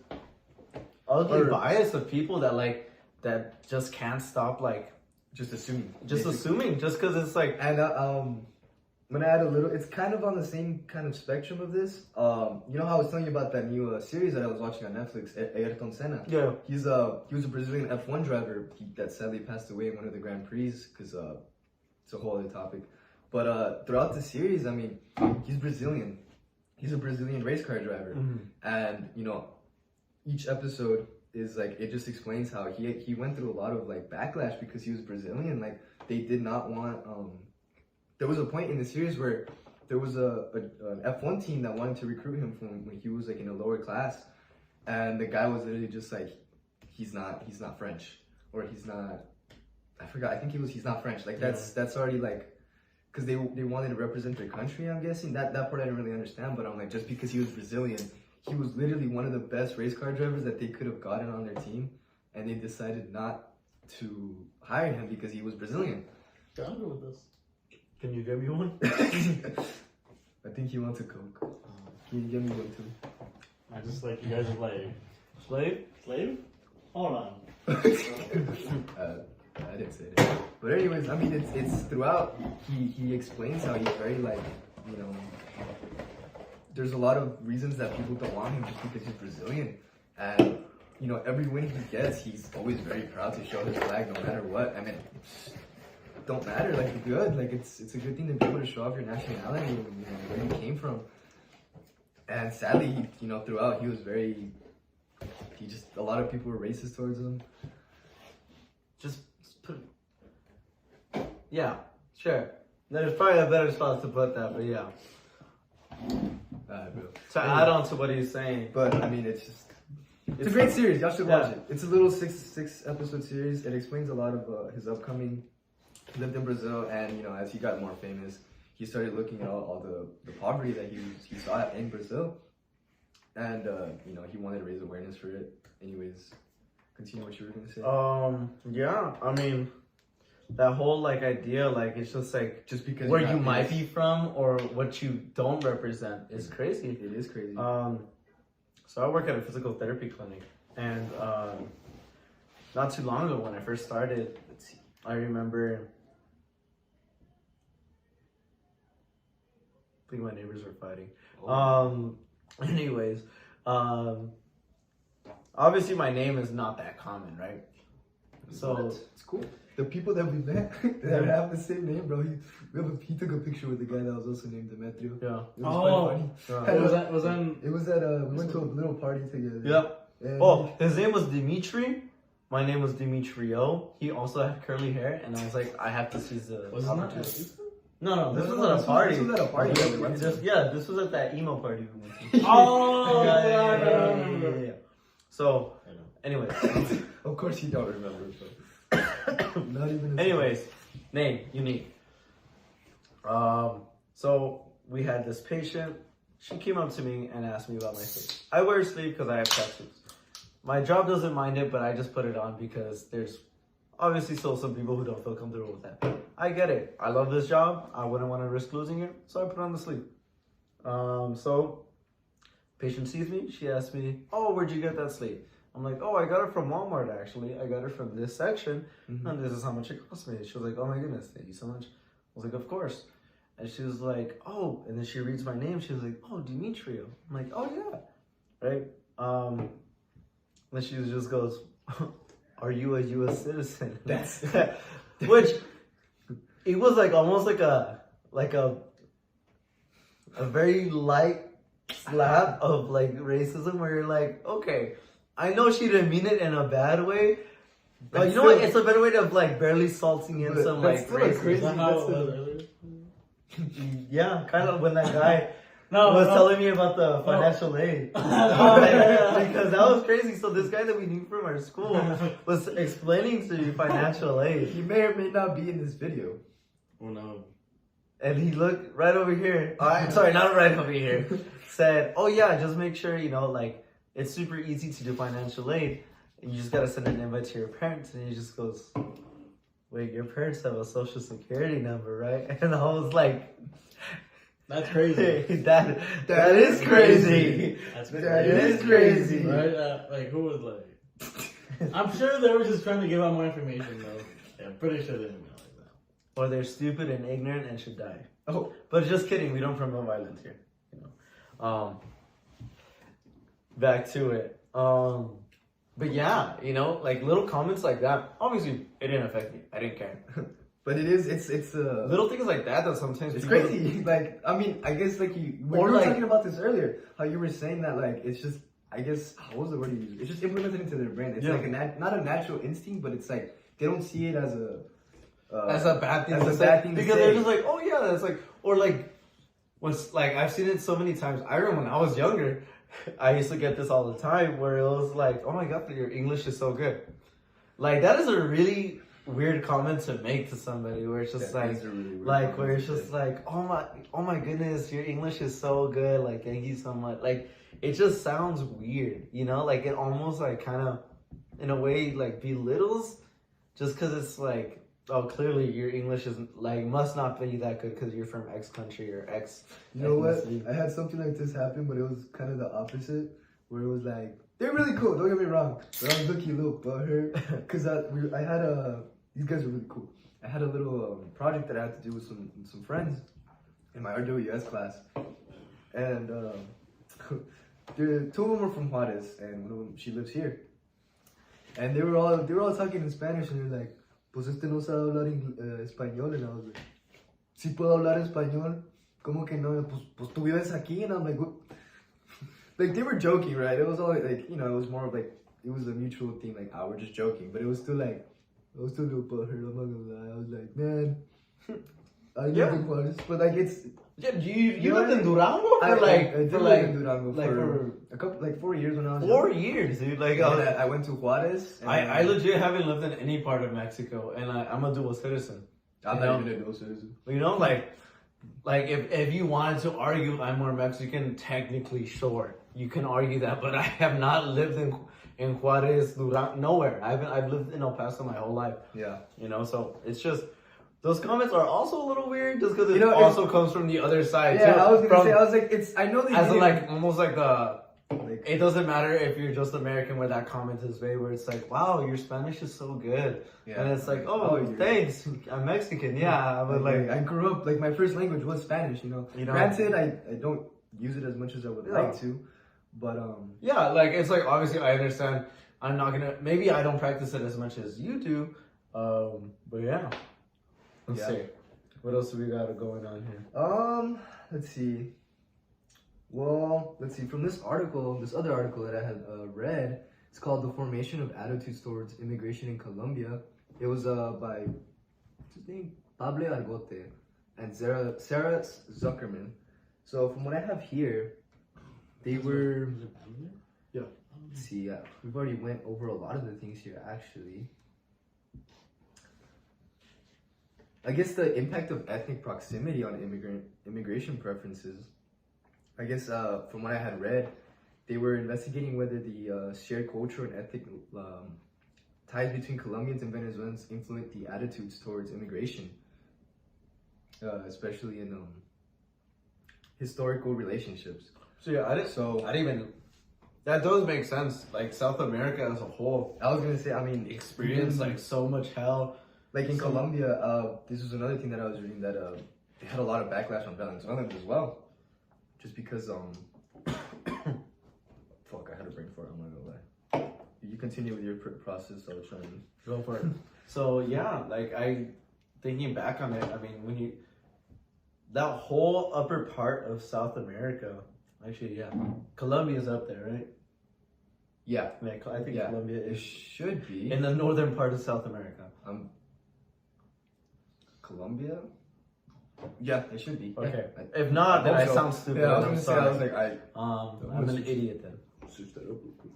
ugly Or- bias of people that just can't stop like, just assuming. just basically. assuming just because it's like, And I'm gonna add a little. It's kind of on the same kind of spectrum of this. You know how I was telling you about that new series that I was watching on Netflix, Ayrton Senna. yeah, He was a Brazilian F1 driver that sadly passed away in one of the Grand Prix because it's a whole other topic. But throughout the series, I mean, he's Brazilian. He's a Brazilian race car driver, and you know, each episode is like it just explains how he went through a lot of like backlash because he was Brazilian. Like they did not want. There was a point in the series where there was an F1 team that wanted to recruit him from when he was like in a lower class, and the guy was literally just like, he's not French, or he's not. I forgot. I think he's not French. Like that's already like. Because they wanted to represent their country, I'm guessing. That part I didn't really understand, but I'm like, just because he was Brazilian, he was literally one of the best race car drivers that they could have gotten on their team, and they decided not to hire him because he was Brilliant. I'm good with this. can you give me one? I think he wants a Coke. Can you give me one too? I just like you guys are like Slave? slave. Hold on. I didn't say it. But anyways, I mean, it's throughout. He explains how he's very like, you know, there's a lot of reasons that people don't want him just because he's Brazilian, and you know, every win he gets, he's always very proud to show his flag, no matter what. I mean, it don't matter. Like, good. Like, it's a good thing to be able to show off your nationality and, you know, where you came from. And sadly, he, you know, throughout, he was very. He just, a lot of people were racist towards him. Just put. Yeah, sure. There's probably a better spot to put that, but yeah. Bro. To add on to what he's saying, But I mean, it's just. It's a great series. Y'all should watch it. It's a little six episode series. It explains a lot of his upcoming. He lived in Brazil, and you know, as he got more famous, he started looking at all the poverty that he saw in Brazil, and you know, he wanted to raise awareness for it. Anyways, continue what you were gonna say. Yeah, I mean, that whole like idea, like it's just like Just because where you're you not might famous. be from or what you don't represent is crazy. It is crazy. So I work at a physical therapy clinic, and not too long ago when I first started, I remember. I think my neighbors were fighting. Anyways, obviously my name is not that common, right? So it's cool. The people that we met that have the same name, bro. He took a picture with the guy that was also named Demetrio. yeah. It was quite funny. Was It was at we went to a little party together. Yeah. And Oh, his name was Dimitri. My name was Dimitrio. He also had curly hair, and I was like, I have to seize the Was it not? opportunity. No, this was No, at a party. This was at a party. that we went to. This was at that emo party we went to. Oh, Yeah. So, anyways, Of course you don't remember, but not even. anyways, name unique. So we had this patient. She came up to me and asked me about my sleeve. I wear a sleeve because I have tattoos. My job doesn't mind it, but I just put it on because there's obviously still some people who don't feel comfortable with that. I get it. I love this job. I wouldn't want to risk losing it, so I put on the sleeve. So patient sees me. She asks me, "Oh, where'd you get that sleeve?" I'm like, "Oh, I got it from Walmart actually. I got it from this section, and this is how much it cost me." She was like, "Oh my goodness, thank you so much." I was like, "Of course." And she was like, "Oh," and then she reads my name. She was like, "Oh, Dimitrio." I'm like, "Oh yeah," right? Then she just goes, "Are you a U.S. citizen?" That's Which it was like almost like a very light slap of like racism, where you're like, okay, I know she didn't mean it in a bad way. But you know what? It's a better way of like barely salting in But some that's like still a racism. crazy- Is that how it was That's earlier? Yeah, kind of when that guy No, was no. telling me about the financial aid. yeah. Because that was crazy. So this guy that we knew from our school was explaining to me financial aid. He may or may not be in this video. Oh no. And he looked right over here. Sorry, not right over here. Said, "Oh yeah, just make sure, you know, like it's super easy to do financial aid. And you just gotta send an invite to your parents." And he just goes, "Wait, your parents have a social security number, right?" And I was like, That's crazy. that is crazy. That's That crazy. is crazy. Right? Like, who was like... I'm sure they were just trying to give out more information, though. Yeah, I'm pretty sure they didn't know like that. Or they're stupid and ignorant and should die. Oh, But just kidding, we don't promote violence here. You know. Back to it. But yeah, you know, like little comments like that. Obviously, it didn't affect me. I didn't care. but it is. It's Little things like that sometimes It's people- crazy. Like, I mean, I guess like we Or were like- talking about this earlier. How you were saying that like it's just. I guess what was the word you used? It's just implemented into their brain. It's Yeah. like not a natural instinct, but it's like they don't see it as a bad thing. as to a say. bad thing to because say. they're just like, oh yeah, that's like, or like, what's like I've seen it so many times. I remember when I was younger, I used to get this all the time, where it was like, oh my god, your English is so good. Like that is a really weird comment to make to somebody, where it's just That like, is a really weird like comment where it's to just say. like, oh my goodness, your English is so good. Like thank you so much. Like it just sounds weird, you know? Like it almost like kind of, in a way, like belittles, just because it's like, oh, clearly your English is like must not be that good because you're from X country or X. You know what? ethnicity. I had something like this happen, but it was kind of the opposite. Where it was like they're really cool. Don't get me wrong, but I was looking a little butthurt because I had these guys are really cool. I had a little project that I had to do with some friends in my RWS class, and two of them were from Juarez, and one of them, she lives here. And they were all talking in Spanish, and they're like, "Pues este no sabe hablar español," and I was like, "Sí puedo hablar español." ¿Cómo que no? Pues tú vives aquí, and I'm like, what? Like they were joking, right? It was all like, you know, it was more of like, it was a mutual thing, like, we're just joking, but it was still like, I was still a little butthurt, I'm not gonna lie. I was like, man, I live in Juarez, but like it's. Yeah, you know lived what in I mean? Durango I for did for live in Durango like for a couple, like 4 years when I was 4 young. years, dude. Like And then I went to Juarez. And I legit haven't lived in any part of Mexico, and I'm a dual citizen. I'm you not know? even a dual citizen. You know, like if you wanted to argue I'm more Mexican, technically sure you can argue that, but I have not lived in Juarez, Durango, nowhere. I've lived in El Paso my whole life. Yeah. You know, so it's just those comments are also a little weird, just because it You know, also comes from the other side. Yeah, too. I was gonna From- say, I was like, it's. I know they as did in, it, like almost like the. like, It doesn't matter if you're just American where that comment is made, where it's like, wow, your Spanish is so good. yeah. And it's like, oh, you're- thanks, I'm Mexican, yeah. But like, I grew up, like my first language was Spanish. You know. Granted, I don't use it as much as I would like to, but yeah, like it's like, obviously I understand. I'm not gonna, maybe I don't practice it as much as you do. But yeah. Let's Yeah. see. What else do we got going on here? let's see. Well, let's see. From this article, this other article that I had read, it's called "The Formation of Attitudes Towards Immigration in Colombia." It was by what's his name, Pablo Argote, and Sarah Zuckerman. So from what I have here, they were. Let's see, we've already went over a lot of the things here. Actually, I guess the impact of ethnic proximity on immigration preferences. I guess from what I had read, they were investigating whether the shared cultural and ethnic ties between Colombians and Venezuelans influence the attitudes towards immigration, especially in historical relationships. So yeah, I didn't even. That does make sense. Like South America as a whole I was gonna say, I mean, experienced like so much hell. like in Colombia, this was another thing that I was reading, that they had a lot of backlash on Venezuelans as well, just because fuck, I had a brain fart. I'm not gonna lie. You continue with your process. I'll try and Go for it. So yeah, like thinking back on it, I mean, when you that whole upper part of South America, actually, yeah, Colombia's up there, right? yeah, Like, I think yeah. Colombia It is should be in the northern part of South America. Colombia. Yeah, it should be. Okay. Yeah, If not, then hope I so. sound stupid. Yeah, I was I'm gonna say. I sorry. was like, I'm an idiot then. switch that up real quick.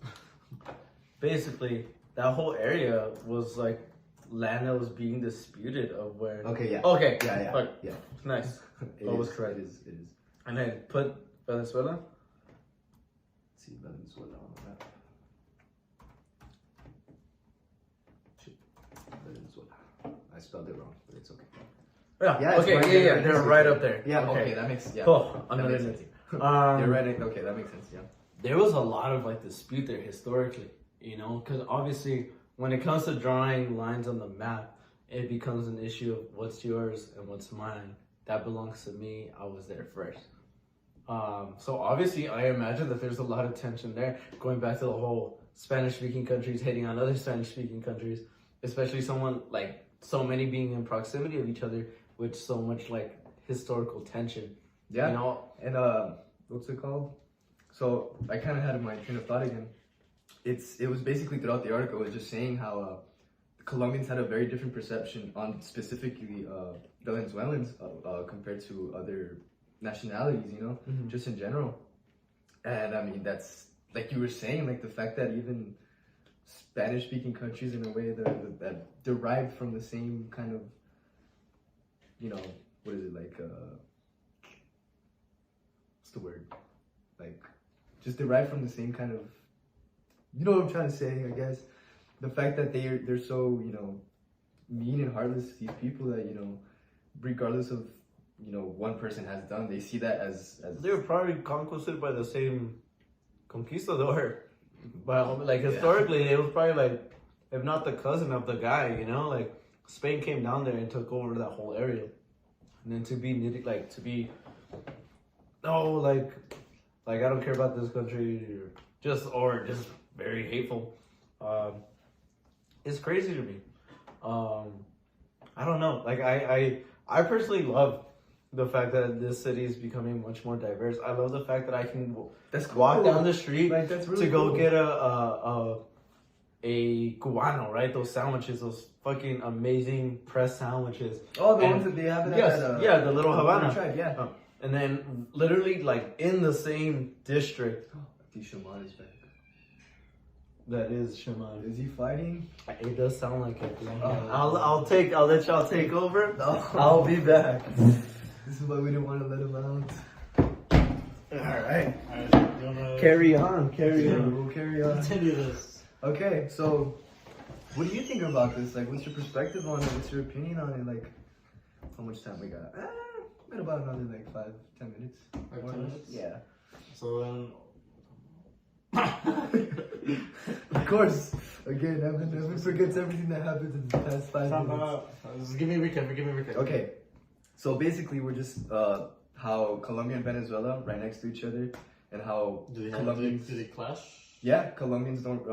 Basically, that whole area was like land that was being disputed of where. Okay, yeah. Okay. Yeah, yeah, But yeah. nice. It That was is, correct. It is. It is. And then put Venezuela. Let's see Venezuela on the map. Shit. Venezuela. I spelled it wrong, but it's okay. Yeah. Yeah, it's okay. right Yeah. there. Yeah. It's They're right right there. up there. Yeah. Okay, that makes Cool. I'm that not makes in sense. it. You're right. Okay, that makes sense. Yeah. There was a lot of like dispute there historically, you know, because obviously when it comes to drawing lines on the map, it becomes an issue of what's yours and what's mine. That belongs to me. I was there first. So obviously, I imagine that there's a lot of tension there, going back to the whole Spanish-speaking countries hating on other Spanish-speaking countries, especially someone like so many being in proximity of each other with so much like historical tension. Yeah. You know, And what's it called? So I kind of had my train of thought again. It was basically throughout the article. It was just saying how Colombians had a very different perception on specifically Venezuelans compared to other nationalities. You know, just in general. And I mean, that's like you were saying, like the fact that even Spanish-speaking countries, in a way, that derived from the same kind of, you know, what is it like? What's the word? Like, just derived from the same kind of, you know what I'm trying to say, I guess. The fact that they're so, you know, mean and heartless, these people, that, you know, regardless of, you know, one person has done, they see that as they were probably conquered by the same conquistador. But like historically, it was probably like, if not the cousin of the guy, you know, like Spain came down there and took over that whole area, and then to be no, like I don't care about this country, or just very hateful. It's crazy to me. I don't know. Like I personally love the fact that this city is becoming much more diverse. I love the fact that I can walk down the street Like, that's really to go cool. get a cubano, right? Those sandwiches, those fucking amazing pressed sandwiches. Oh, the And- ones that they have it Yes, at yeah, the little Havana. Tried, yeah. And then literally like in the same district. Tishamar is back. That is Shimon. Is he fighting? It does sound like it. Oh. I'll let y'all take over. No. I'll be back. This is why we didn't want to let him out. Alright. Alright, you wanna Carry on. We'll carry on. continue this? Okay, so what do you think about this? Like, what's your perspective on it? What's your opinion on it? Like, how much time we got? We got about another like 5-10 minutes. Like More 10 or less. minutes? Yeah. So then, Of course. Again, Evan forgets everything that happened in the past 5 minutes. Just give me a recap. Okay, so basically we're just how Colombia and Venezuela right next to each other, and how Do Colombians, they clash? yeah, Colombians don't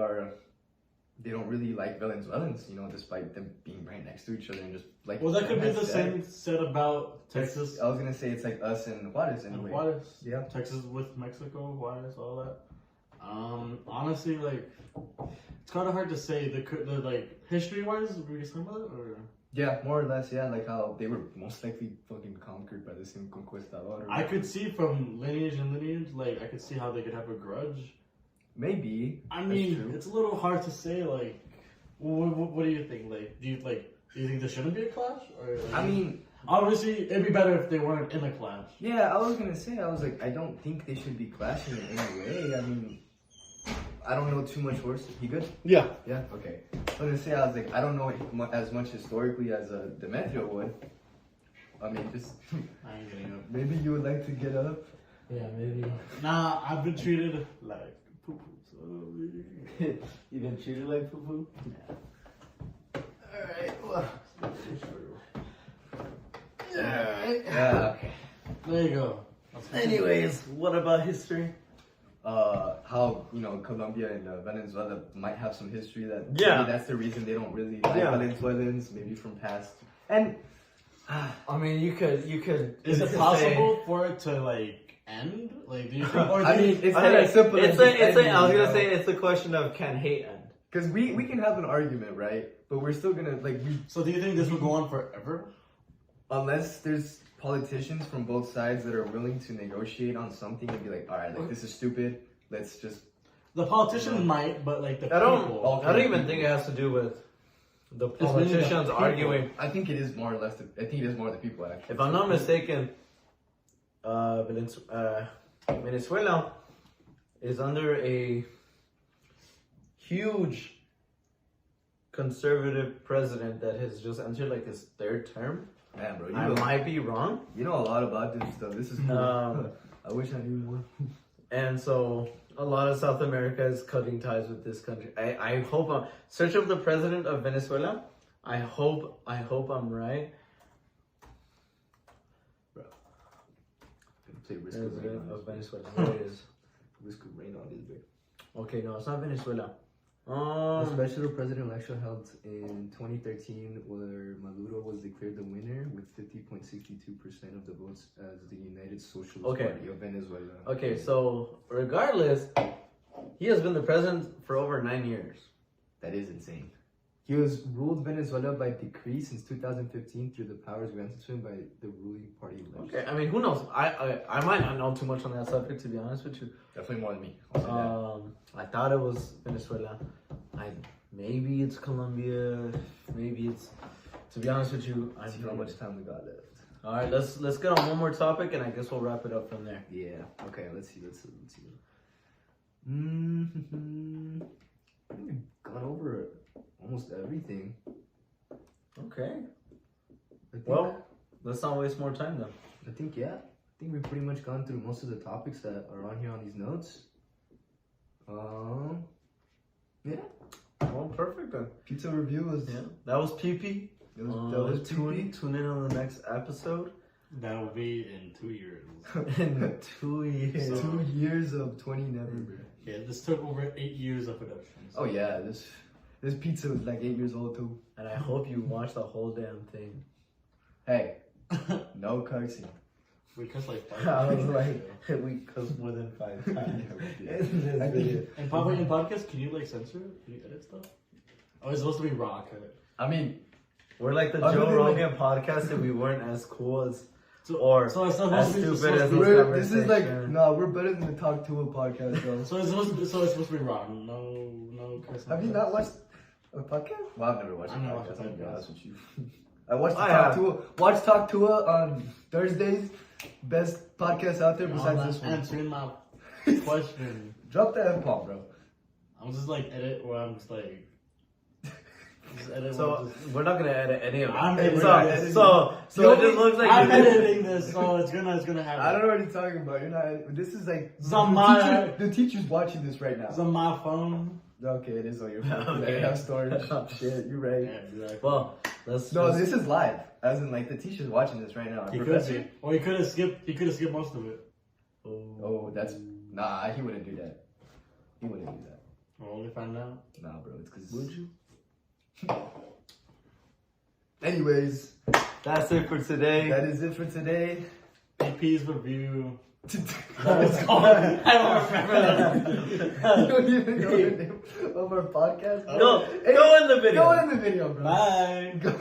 really like Venezuelans, you know, despite them being right next to each other and just like. Well, that could be the that's same said about Texas. Texas I was gonna say it's like us and Juarez and anyway. Juarez. Yeah. Texas with Mexico, Juarez, all that. Honestly, like, it's kind of hard to say. The like history-wise, were you similar or? Yeah, more or less. Yeah, like how they were most likely fucking conquered by the same conquistador. I could see from lineage, like, I could see how they could have a grudge. Maybe. I That's mean, true. it's a little hard to say. Like, what do you think? Like, do you think there shouldn't be a clash? Or like, I mean, obviously, it'd be better if they weren't in a clash. yeah, I was gonna say, I was like, I don't think they should be clashing in any way. I mean, I don't know too much horse. You good? Yeah. Yeah. Okay. I was gonna say, I was like, I don't know as much historically as Demetrio would. I mean, just I ain't getting up. maybe you would like to get up. Yeah, maybe. Nah, I've been treated like poo poo. So You been treated like poo poo? Alright, well. Alright. Yeah. Okay. there you go. Anyways, what about history? How Colombia and Venezuela might have some history that Yeah. maybe that's the reason they don't really like Yeah. Venezuelans, maybe from past. And I mean, you could. Is it say- possible for it to like end? Like, do you think? Or do I you, mean, it's I not think as simple as I was gonna say it's a question of can hate end. because we can have an argument, right? But we're still gonna so do you think this will go on forever? unless there's politicians from both sides that are willing to negotiate on something and be like, all right, like this is stupid. Let's just The politician might, but like the I don't. people. I don't even think it has to do with the really the politicians people. arguing. I think it is more or less. I think it is more the people actually. If I'm not mistaken, Venezuela is under a huge conservative president that has just entered like his third term. Man, bro, I might be wrong. you know a lot about this stuff. This is cool. I wish I knew more. And so a lot of South America is cutting ties with this country. I hope search up the president of Venezuela. I hope I'm right. Play Risk of Rain President on of this, Venezuela. There it is. Risk of Rain on this bit. Okay, no, it's not Venezuela. The special president election held in 2013, where Maduro was declared the winner with 50.62% of the votes as the United Socialist Okay. Party of Venezuela. Okay, so regardless, he has been the president for over 9 years. That is insane. He was ruled Venezuela by decree since 2015 through the powers granted to him by the ruling party. Okay, I mean, who knows? I might not know too much on that subject, to be honest with you. Definitely more than me. I'll say that. I thought it was Venezuela. Maybe it's Colombia. Maybe it's. To be honest with you, Let's see how much time we got left. All right, let's get on one more topic, and I guess we'll wrap it up from there. Yeah. Okay. Let's see. Mm-hmm. I think we've gone over almost everything. Okay. I think, Well, let's not waste more time then. I think we've pretty much gone through most of the topics that are on here on these notes. Yeah. Well, perfect then. Pizza review was Yeah, that was PP. It was Tune in on the next episode. That will be in 2 years. In 2 years. 2 years of 20 never, bro. Yeah, this took over 8 years of production. Oh yeah, this pizza was like 8 years old too. And I hope you watch the whole damn thing. Hey, no cursing. We cussed like 5 I was times. like, we cussed more than 5 times in this I video. And probably in podcasts, can you like censor it? Can you edit stuff? Oh, it's supposed to be raw cut. I mean, We're like the Other Joe than, Rogan podcast if we weren't as cool as So, Or so it's not as supposed to be stupid as so, those this is like, conversation. nah, we're better than the Talk to a podcast, bro. so it's supposed to be raw. No cursing. Have you not watched a podcast? Well, I've never watched a I've never watched podcast. a I'm gonna be podcast. honest with you. I watched I Talk have. Tua. Watch Talk Tua on Thursdays. Best podcast out there I'm besides not this one. answering my question. Drop the F-bomb, bro. I'm just like edit where I'm just like. Just edit where So I'm just, we're not gonna edit any of it. I'm so editing this. so it just looks like I'm editing this, so it's gonna happen. I don't know what you're talking about. You're not. This is like It's on my- the teacher's watching this right It's now. on my phone. Okay, it is on your phone. Okay. They have storage. Oh, Shit, you're right. Yeah, exactly. Well, let's No, just- this is live. As in, like the teacher's watching this right now. He could Professor. be, or he could have skipped. He could have skipped most of it. Oh, that's nah. He wouldn't do that. He wouldn't do that. We'll only find out. Nah, bro. It's because. Would you? Anyways, That's it for today. that is it for today. AP's review. Let's called. I don't remember that. You don't even know the name of our podcast. Go in the video. Go in the video, bro. Bye. Go